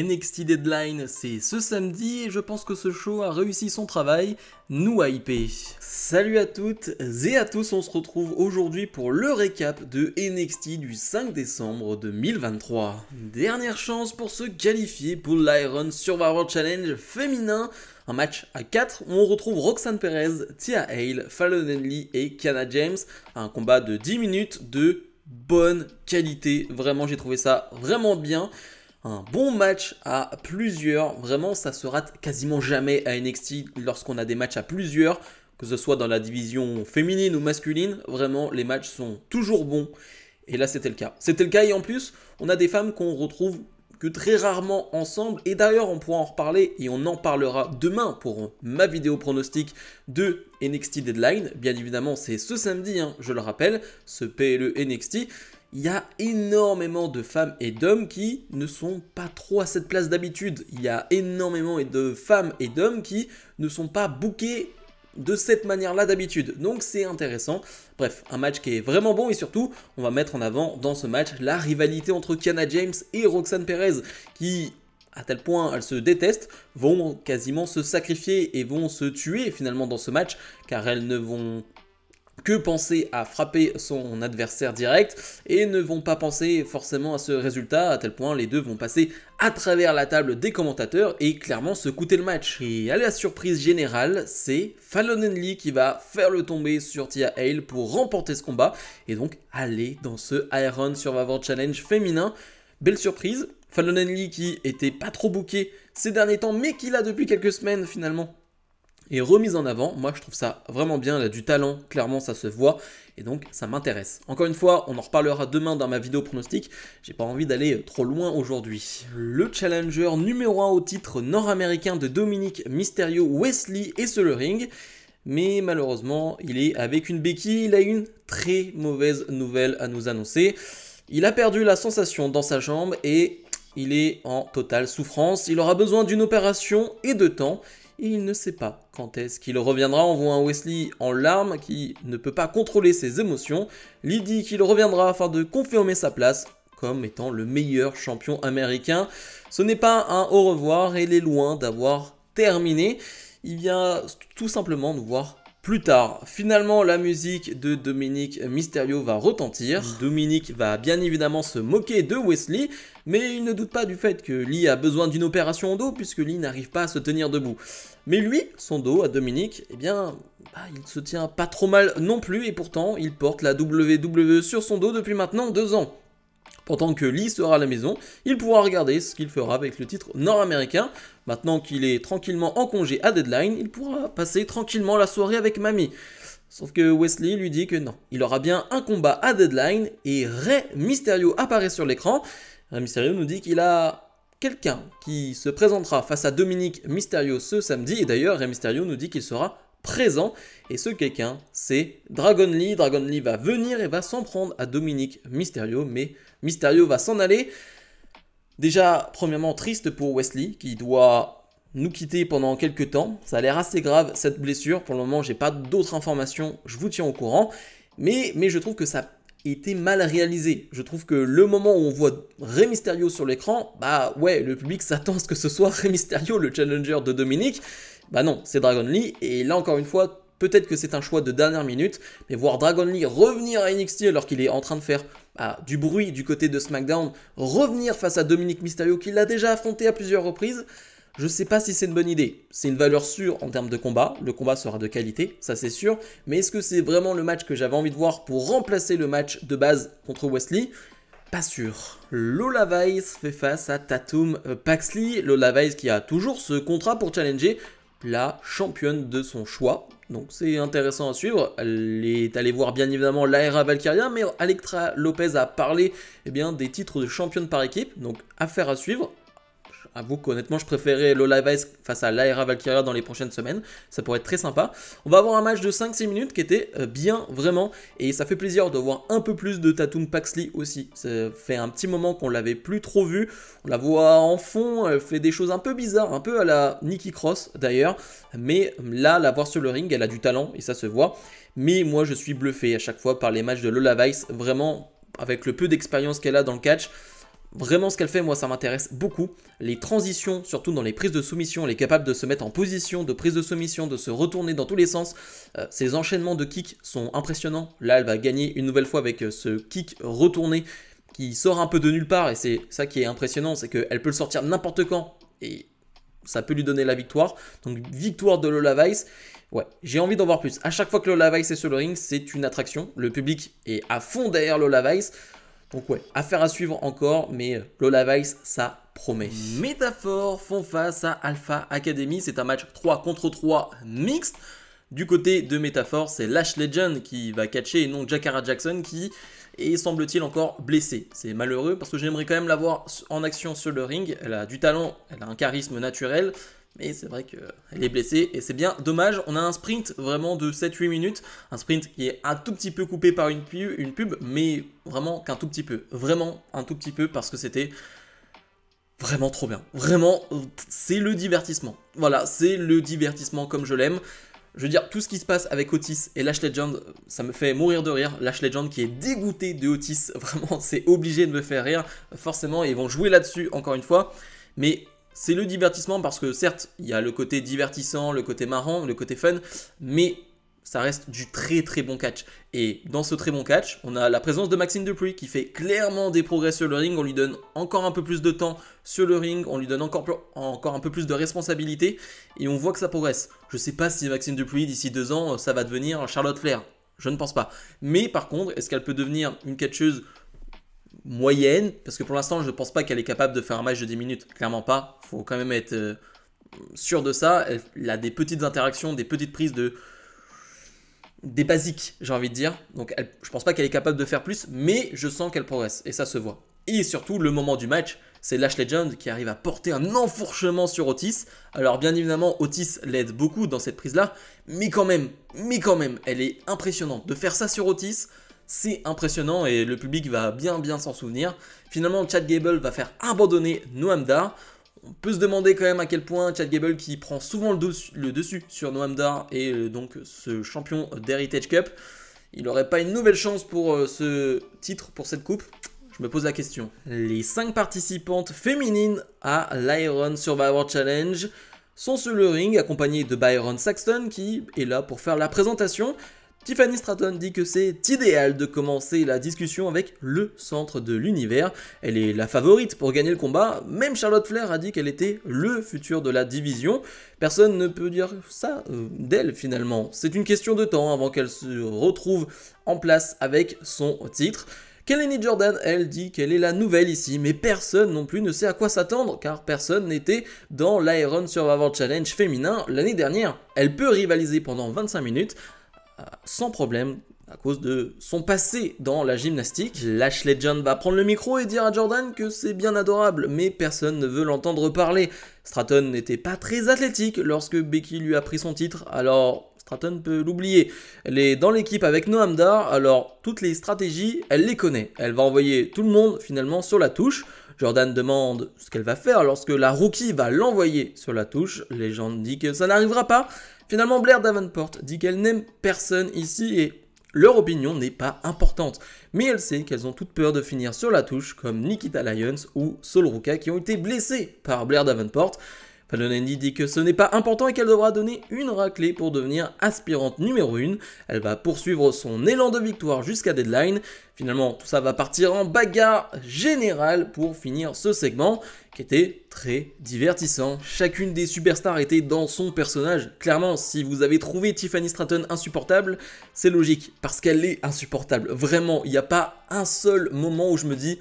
NXT Deadline, c'est ce samedi et je pense que ce show a réussi son travail, nous hyper. Salut à toutes et à tous, on se retrouve aujourd'hui pour le récap de NXT du 5 décembre 2023. Dernière chance pour se qualifier pour l'Iron Survivor Challenge féminin, un match à 4 où on retrouve Roxanne Perez, Thea Hale, Fallon Henley et Kiana James, un combat de 10 minutes de bonne qualité, vraiment j'ai trouvé ça vraiment bien. Un bon match à plusieurs, vraiment ça se rate quasiment jamais à NXT lorsqu'on a des matchs à plusieurs, que ce soit dans la division féminine ou masculine, vraiment les matchs sont toujours bons et là c'était le cas. C'était le cas et en plus on a des femmes qu'on retrouve que très rarement ensemble et d'ailleurs on pourra en reparler et on en parlera demain pour ma vidéo pronostic de NXT Deadline. Bien évidemment c'est ce samedi, je le rappelle, ce PLE NXT. Il y a énormément de femmes et d'hommes qui ne sont pas trop à cette place d'habitude. Il y a énormément de femmes et d'hommes qui ne sont pas bookés de cette manière-là d'habitude. Donc c'est intéressant. Bref, un match qui est vraiment bon et surtout, on va mettre en avant dans ce match la rivalité entre Kiana James et Roxanne Perez qui, à tel point elles se détestent, vont quasiment se sacrifier et vont se tuer finalement dans ce match car elles ne vont que penser à frapper son adversaire direct et ne vont pas penser forcément à ce résultat, à tel point les deux vont passer à travers la table des commentateurs et clairement se coûter le match. Et à la surprise générale, c'est Fallon Henley qui va faire le tombé sur Thea Hale pour remporter ce combat et donc aller dans ce Iron Survivor Challenge féminin. Belle surprise, Fallon Henley qui était pas trop booké ces derniers temps mais qui l'a depuis quelques semaines finalement et remise en avant. Moi je trouve ça vraiment bien, elle a du talent, clairement ça se voit et donc ça m'intéresse. Encore une fois, on en reparlera demain dans ma vidéo pronostic, j'ai pas envie d'aller trop loin aujourd'hui. Le challenger numéro 1 au titre nord-américain de Dominic Mysterio, Wesley est sur le ring, mais malheureusement il est avec une béquille, il a une très mauvaise nouvelle à nous annoncer. Il a perdu la sensation dans sa jambe et il est en totale souffrance, il aura besoin d'une opération et de temps. Et il ne sait pas quand est-ce qu'il reviendra. On voit un Wesley en larmes qui ne peut pas contrôler ses émotions. Lee dit qu'il reviendra afin de confirmer sa place comme étant le meilleur champion américain. Ce n'est pas un au revoir et il est loin d'avoir terminé. Il vient tout simplement nous voir plus tard. Finalement, la musique de Dominic Mysterio va retentir. Dominic va bien évidemment se moquer de Wesley, mais il ne doute pas du fait que Lee a besoin d'une opération au dos puisque Lee n'arrive pas à se tenir debout. Mais lui, son dos à Dominic, eh bien, il se tient pas trop mal non plus et pourtant il porte la WWE sur son dos depuis maintenant 2 ans. Pendant que Lee sera à la maison, il pourra regarder ce qu'il fera avec le titre nord-américain. Maintenant qu'il est tranquillement en congé à Deadline, il pourra passer tranquillement la soirée avec Mamie. Sauf que Wesley lui dit que non, il aura bien un combat à Deadline et Rey Mysterio apparaît sur l'écran. Rey Mysterio nous dit qu'il a quelqu'un qui se présentera face à Dominic Mysterio ce samedi. Et d'ailleurs, Rey Mysterio nous dit qu'il sera présent et ce quelqu'un c'est Dragon Lee. Dragon Lee va venir et va s'en prendre à Dominic Mysterio, mais Mysterio va s'en aller. Déjà premièrement triste pour Wesley qui doit nous quitter pendant quelques temps, ça a l'air assez grave cette blessure, pour le moment j'ai pas d'autres informations, je vous tiens au courant, mais je trouve que ça a été mal réalisé. Je trouve que le moment où on voit Rey Mysterio sur l'écran, bah ouais, le public s'attend à ce que ce soit Rey Mysterio le challenger de Dominic. Bah non, c'est Dragon Lee, et là encore une fois, peut-être que c'est un choix de dernière minute, mais voir Dragon Lee revenir à NXT alors qu'il est en train de faire du bruit du côté de SmackDown, revenir face à Dominic Mysterio qu'il a déjà affronté à plusieurs reprises, je sais pas si c'est une bonne idée. C'est une valeur sûre en termes de combat, le combat sera de qualité, ça c'est sûr, mais est-ce que c'est vraiment le match que j'avais envie de voir pour remplacer le match de base contre Wesley ? Pas sûr. Lola Vice fait face à Tatum Paxley, Lola Vice qui a toujours ce contrat pour challenger la championne de son choix. Donc c'est intéressant à suivre. Elle est allée voir bien évidemment Lyra Valkyria, mais Elektra Lopez a parlé des titres de championne par équipe, donc affaire à suivre. Avoue qu'honnêtement je préférais Lola Vice face à Lyra Valkyria dans les prochaines semaines, ça pourrait être très sympa. On va avoir un match de 5-6 minutes qui était bien vraiment, et ça fait plaisir de voir un peu plus de Tatum Paxley aussi. Ça fait un petit moment qu'on l'avait plus trop vu, on la voit en fond, elle fait des choses un peu bizarres, un peu à la Nikki Cross d'ailleurs, mais là la voir sur le ring, elle a du talent et ça se voit. Mais moi je suis bluffé à chaque fois par les matchs de Lola Vice, vraiment avec le peu d'expérience qu'elle a dans le catch. Vraiment ce qu'elle fait, moi ça m'intéresse beaucoup. Les transitions, surtout dans les prises de soumission, elle est capable de se mettre en position de prise de soumission, de se retourner dans tous les sens. Ses enchaînements de kicks sont impressionnants. Là, elle va gagner une nouvelle fois avec ce kick retourné qui sort un peu de nulle part. Et c'est ça qui est impressionnant, c'est qu'elle peut le sortir n'importe quand. Et ça peut lui donner la victoire. Donc victoire de Lola Vice. Ouais, j'ai envie d'en voir plus. À chaque fois que Lola Vice est sur le ring, c'est une attraction. Le public est à fond derrière Lola Vice. Donc ouais, affaire à suivre encore, mais Lola Vice, ça promet. Métaphore font face à Alpha Academy. C'est un match 3 contre 3 mixte. Du côté de Métaphore, c'est Lash Legend qui va catcher et non Jakara Jackson qui est, semble-t-il, encore blessé. C'est malheureux parce que j'aimerais quand même la voir en action sur le ring. Elle a du talent, elle a un charisme naturel. Mais c'est vrai qu'elle est blessée et c'est bien dommage. On a un sprint vraiment de 7-8 minutes. Un sprint qui est un tout petit peu coupé par une pub, mais vraiment qu'un tout petit peu. Vraiment un tout petit peu parce que c'était vraiment trop bien. Vraiment, c'est le divertissement. Voilà, c'est le divertissement comme je l'aime. Je veux dire, tout ce qui se passe avec Otis et Lash Legend, ça me fait mourir de rire. Lash Legend qui est dégoûté de Otis, vraiment, c'est obligé de me faire rire. Forcément, ils vont jouer là-dessus encore une fois. Mais c'est le divertissement parce que certes, il y a le côté divertissant, le côté marrant, le côté fun, mais ça reste du très très bon catch. Et dans ce très bon catch, on a la présence de Maxxine Dupri qui fait clairement des progrès sur le ring. On lui donne encore un peu plus de temps sur le ring, on lui donne encore un peu plus de responsabilité et on voit que ça progresse. Je ne sais pas si Maxxine Dupri, d'ici 2 ans, ça va devenir Charlotte Flair. Je ne pense pas. Mais par contre, est-ce qu'elle peut devenir une catcheuse moyenne, parce que pour l'instant je ne pense pas qu'elle est capable de faire un match de 10 minutes, clairement pas, il faut quand même être sûr de ça. Elle a des petites interactions, des petites prises des basiques, j'ai envie de dire, donc je pense pas qu'elle est capable de faire plus, mais je sens qu'elle progresse, et ça se voit. Et surtout, le moment du match, c'est Lash Legend qui arrive à porter un enfourchement sur Otis. Alors bien évidemment, Otis l'aide beaucoup dans cette prise-là, mais quand même, elle est impressionnante. De faire ça sur Otis, c'est impressionnant et le public va bien s'en souvenir. Finalement, Chad Gable va faire abandonner Noam Dar. On peut se demander quand même à quel point Chad Gable, qui prend souvent le dessus sur Noam Dar et donc ce champion d'Heritage Cup, il n'aurait pas une nouvelle chance pour ce titre, pour cette coupe. Je me pose la question. Les 5 participantes féminines à l'Iron Survivor Challenge sont sur le ring, accompagnées de Byron Saxton qui est là pour faire la présentation. Tiffany Stratton dit que c'est idéal de commencer la discussion avec le centre de l'univers. Elle est la favorite pour gagner le combat. Même Charlotte Flair a dit qu'elle était le futur de la division. Personne ne peut dire ça d'elle finalement. C'est une question de temps avant qu'elle se retrouve en place avec son titre. Kelly Jordan, elle, dit qu'elle est la nouvelle ici, mais personne non plus ne sait à quoi s'attendre, car personne n'était dans l'Iron Survivor Challenge féminin l'année dernière. Elle peut rivaliser pendant 25 minutes, sans problème, à cause de son passé dans la gymnastique. Lash Legend va prendre le micro et dire à Jordan que c'est bien adorable, mais personne ne veut l'entendre parler. Stratton n'était pas très athlétique lorsque Becky lui a pris son titre, alors Stratton peut l'oublier. Elle est dans l'équipe avec Noam Dar, alors toutes les stratégies, elle les connaît. Elle va envoyer tout le monde finalement sur la touche. Jordan demande ce qu'elle va faire lorsque la rookie va l'envoyer sur la touche. Legend dit que ça n'arrivera pas. Finalement, Blair Davenport dit qu'elle n'aime personne ici et leur opinion n'est pas importante. Mais elle sait qu'elles ont toutes peur de finir sur la touche comme Nikita Lyons ou Sol Ruka qui ont été blessés par Blair Davenport. Fallon Hendy dit que ce n'est pas important et qu'elle devra donner une raclée pour devenir aspirante numéro 1. Elle va poursuivre son élan de victoire jusqu'à Deadline. Finalement, tout ça va partir en bagarre générale pour finir ce segment qui était très divertissant. Chacune des superstars était dans son personnage. Clairement, si vous avez trouvé Tiffany Stratton insupportable, c'est logique parce qu'elle est insupportable. Vraiment, il n'y a pas un seul moment où je me dis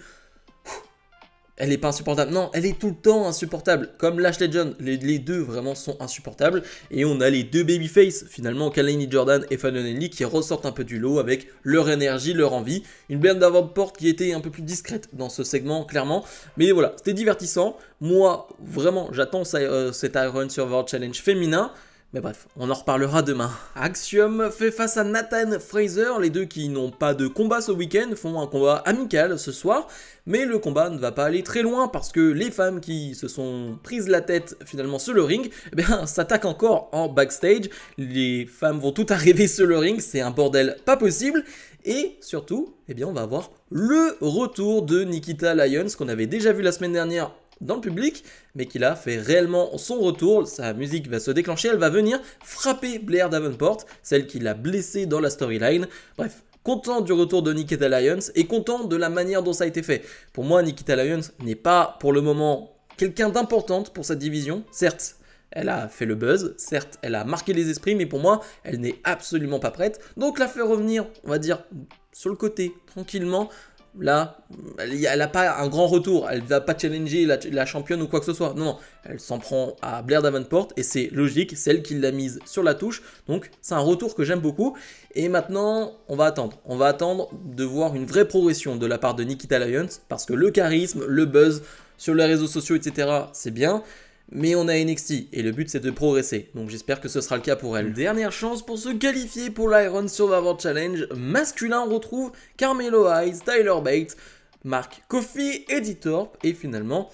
elle est pas insupportable. Non, elle est tout le temps insupportable. Comme Lash Legend, les deux vraiment sont insupportables. Et on a les deux babyface, finalement, Kelly Jordan et Fallon Henley, qui ressortent un peu du lot avec leur énergie, leur envie. Une Blair Davenport qui était un peu plus discrète dans ce segment, clairement. Mais voilà, c'était divertissant. Moi, vraiment, j'attends cet Iron Survivor Challenge féminin. Mais bref, on en reparlera demain. Axiom fait face à Nathan Fraser. Les deux qui n'ont pas de combat ce week-end font un combat amical ce soir. Mais le combat ne va pas aller très loin parce que les femmes qui se sont prises la tête finalement sur le ring, eh bien, s'attaquent encore en backstage. Les femmes vont toutes arriver sur le ring, c'est un bordel pas possible. Et surtout, eh bien, on va avoir le retour de Nikita Lyons qu'on avait déjà vu la semaine dernière dans le public, mais qu'il a fait réellement son retour. Sa musique va se déclencher, elle va venir frapper Blair Davenport, celle qui l'a blessé dans la storyline. Bref, content du retour de Nikita Lyons et content de la manière dont ça a été fait. Pour moi, Nikita Lyons n'est pas pour le moment quelqu'un d'importante pour cette division. Certes, elle a fait le buzz, certes, elle a marqué les esprits, mais pour moi, elle n'est absolument pas prête. Donc la faire revenir, on va dire, sur le côté, tranquillement. Là, elle n'a pas un grand retour, elle ne va pas challenger la championne ou quoi que ce soit. Non, non, elle s'en prend à Blair Davenport et c'est logique, c'est elle qui l'a mise sur la touche. Donc c'est un retour que j'aime beaucoup. Et maintenant, on va attendre. On va attendre de voir une vraie progression de la part de Nikita Lyons parce que le charisme, le buzz sur les réseaux sociaux, etc., c'est bien. Mais on a NXT et le but c'est de progresser, donc j'espère que ce sera le cas pour elle. Dernière chance pour se qualifier pour l'Iron Survivor Challenge masculin, on retrouve Carmelo Hayes, Tyler Bate, Mark Coffey, Eddie Thorpe et finalement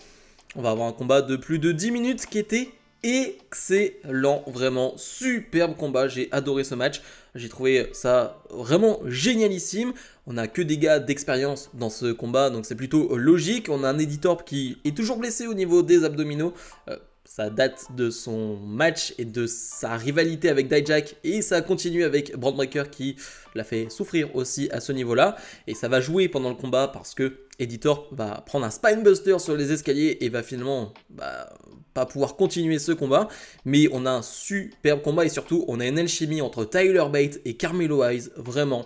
on va avoir un combat de plus de 10 minutes qui était excellent, vraiment superbe combat, j'ai adoré ce match, j'ai trouvé ça vraiment génialissime. On n'a que des gars d'expérience dans ce combat, donc c'est plutôt logique. On a un Eddie Thorpe qui est toujours blessé au niveau des abdominaux. Ça date de son match et de sa rivalité avec Dijak et ça continue avec Bron Breakker qui l'a fait souffrir aussi à ce niveau-là. Et ça va jouer pendant le combat parce que Eddie Thorpe va prendre un Spinebuster sur les escaliers et va finalement pas pouvoir continuer ce combat. Mais on a un superbe combat et surtout on a une alchimie entre Tyler Bate et Carmelo Hayes, vraiment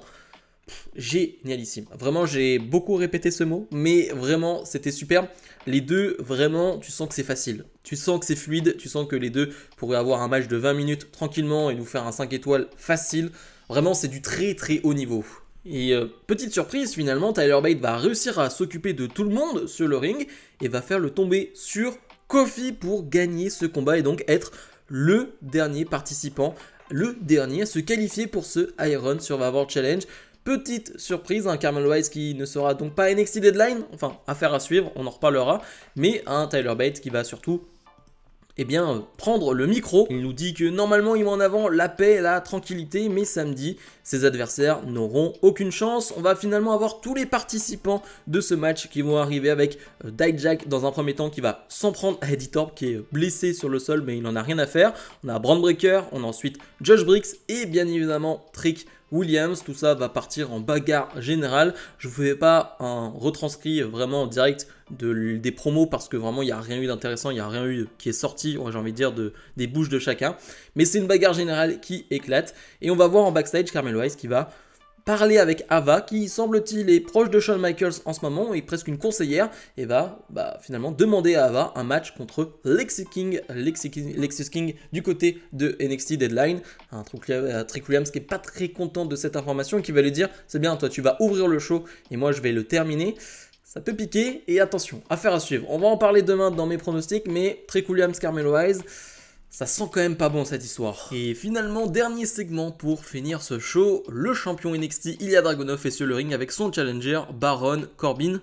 génialissime. Vraiment, j'ai beaucoup répété ce mot, mais vraiment, c'était superbe. Les deux, vraiment, tu sens que c'est facile. Tu sens que c'est fluide. Tu sens que les deux pourraient avoir un match de 20 minutes tranquillement et nous faire un 5 étoiles facile. Vraiment, c'est du très très haut niveau. Et petite surprise, finalement, Tyler Bate va réussir à s'occuper de tout le monde sur le ring et va faire le tomber sur Kofi pour gagner ce combat et donc être le dernier participant, le dernier à se qualifier pour ce Iron Survivor Challenge. Petite surprise, un Carmelo Hayes qui ne sera donc pas NXT Deadline, enfin affaire à suivre, on en reparlera, mais un Tyler Bate qui va surtout prendre le micro. Il nous dit que normalement il met en avant la paix, la tranquillité, mais samedi, ses adversaires n'auront aucune chance. On va finalement avoir tous les participants de ce match qui vont arriver avec Dijak dans un premier temps qui va s'en prendre à Eddie Thorpe qui est blessé sur le sol mais il n'en a rien à faire. On a Bron Breakker, on a ensuite Josh Briggs et bien évidemment Trick Williams. Tout ça va partir en bagarre générale. Je ne vous fais pas un retranscrit vraiment en direct des promos parce que vraiment il n'y a rien eu d'intéressant, il n'y a rien eu qui est sorti, j'ai envie de dire, des bouches de chacun. Mais c'est une bagarre générale qui éclate et on va voir en backstage Carmelo Hayes qui va parler avec Ava qui semble-t-il est proche de Shawn Michaels en ce moment et presque une conseillère et va finalement demander à Ava un match contre Lexis King du côté de NXT Deadline. Un Trick Williams qui est pas très content de cette information et qui va lui dire c'est bien, toi tu vas ouvrir le show et moi je vais le terminer. Ça peut piquer et attention, affaire à suivre. On va en parler demain dans mes pronostics, mais Trick Williams, Carmelo Hayes, ça sent quand même pas bon cette histoire. Et finalement, dernier segment pour finir ce show, le champion NXT Ilya Dragunov est sur le ring avec son challenger Baron Corbin.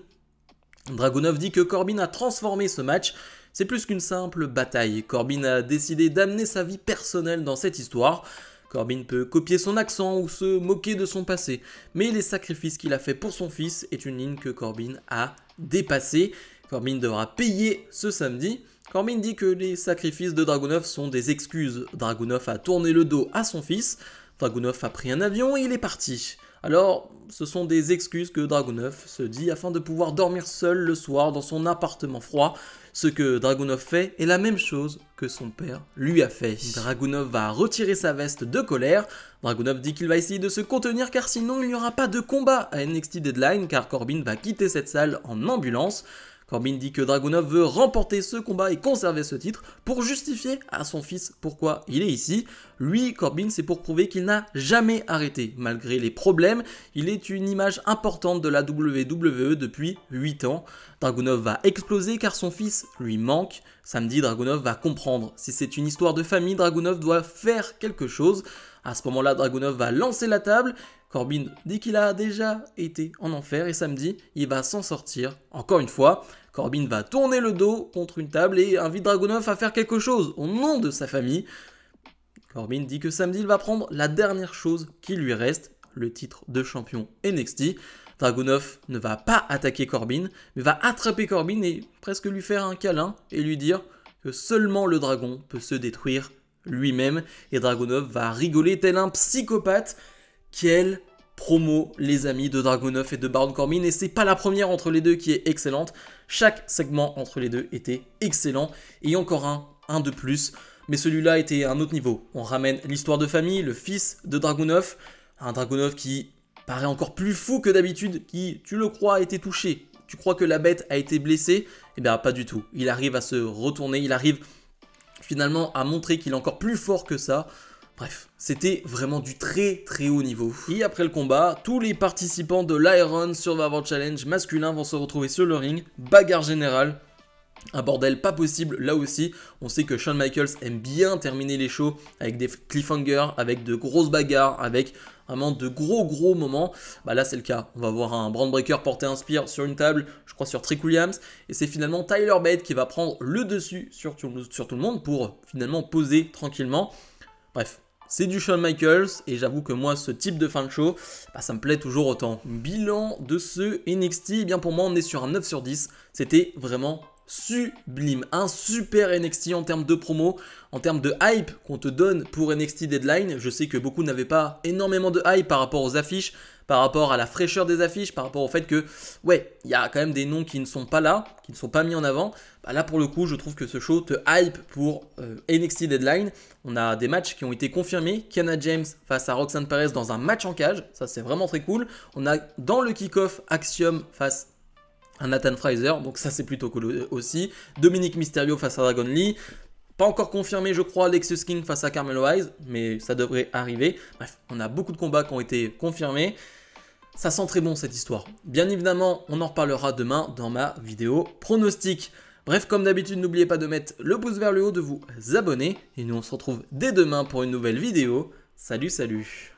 Dragunov dit que Corbin a transformé ce match, c'est plus qu'une simple bataille. Corbin a décidé d'amener sa vie personnelle dans cette histoire. Corbin peut copier son accent ou se moquer de son passé, mais les sacrifices qu'il a fait pour son fils est une ligne que Corbin a dépassée. Corbin devra payer ce samedi. Corbin dit que les sacrifices de Dragunov sont des excuses. Dragunov a tourné le dos à son fils, Dragunov a pris un avion et il est parti. Alors, ce sont des excuses que Dragunov se dit afin de pouvoir dormir seul le soir dans son appartement froid. Ce que Dragunov fait est la même chose que son père lui a fait. Dragunov va retirer sa veste de colère. Dragunov dit qu'il va essayer de se contenir car sinon il n'y aura pas de combat à NXT Deadline car Corbin va quitter cette salle en ambulance. Corbin dit que Dragunov veut remporter ce combat et conserver ce titre pour justifier à son fils pourquoi il est ici. Lui, Corbin, c'est pour prouver qu'il n'a jamais arrêté. Malgré les problèmes, il est une image importante de la WWE depuis 8 ans. Dragunov va exploser car son fils lui manque. Samedi, Dragunov va comprendre. Si c'est une histoire de famille, Dragunov doit faire quelque chose. À ce moment-là, Dragunov va lancer la table. Corbin dit qu'il a déjà été en enfer et samedi, il va s'en sortir. Encore une fois, Corbin va tourner le dos contre une table et invite Dragunov à faire quelque chose au nom de sa famille. Corbin dit que samedi, il va prendre la dernière chose qui lui reste, le titre de champion NXT. Dragunov ne va pas attaquer Corbin, mais va attraper Corbin et presque lui faire un câlin et lui dire que seulement le dragon peut se détruire lui-même. Et Dragunov va rigoler tel un psychopathe. Quelle promo, les amis, de Dragunov et de Baron Corbin. Et c'est pas la première entre les deux qui est excellente. Chaque segment entre les deux était excellent. Et encore un de plus. Mais celui-là était à un autre niveau. On ramène l'histoire de famille, le fils de Dragunov. Un Dragunov qui paraît encore plus fou que d'habitude, qui, tu le crois, a été touché. Tu crois que la bête a été blessée? Eh bien, pas du tout. Il arrive à se retourner, il arrive finalement à montrer qu'il est encore plus fort que ça. Bref, c'était vraiment du très haut niveau. Et après le combat, tous les participants de l'Iron Survivor Challenge masculin vont se retrouver sur le ring. Bagarre générale. Un bordel pas possible là aussi. On sait que Shawn Michaels aime bien terminer les shows avec des cliffhangers, avec de grosses bagarres, avec vraiment de gros moments. Bah là c'est le cas. On va voir un Brand Breaker porter un spear sur une table, je crois sur Trick Williams. Et c'est finalement Tyler Bate qui va prendre le dessus sur tout le monde pour finalement poser tranquillement. Bref. C'est du Shawn Michaels et j'avoue que moi ce type de fin de show, bah, ça me plaît toujours autant. Bilan de ce NXT, eh bien pour moi on est sur un 9 sur 10. C'était vraiment sublime, un super NXT en termes de promo, en termes de hype qu'on te donne pour NXT Deadline. Je sais que beaucoup n'avaient pas énormément de hype par rapport aux affiches, par rapport à la fraîcheur des affiches, par rapport au fait que, ouais, il y a quand même des noms qui ne sont pas là, qui ne sont pas mis en avant. Bah là, pour le coup, je trouve que ce show te hype pour NXT Deadline. On a des matchs qui ont été confirmés. Kiana James face à Roxanne Perez dans un match en cage. Ça, c'est vraiment très cool. On a dans le kick-off Axiom face à Nathan Fraser. Donc ça, c'est plutôt cool aussi. Dominic Mysterio face à Dragon Lee. Pas encore confirmé, je crois, Lexus King face à Carmelo Hayes, mais ça devrait arriver. Bref, on a beaucoup de combats qui ont été confirmés. Ça sent très bon cette histoire. Bien évidemment, on en reparlera demain dans ma vidéo pronostic. Bref, comme d'habitude, n'oubliez pas de mettre le pouce vers le haut, de vous abonner. Et nous, on se retrouve dès demain pour une nouvelle vidéo. Salut, salut!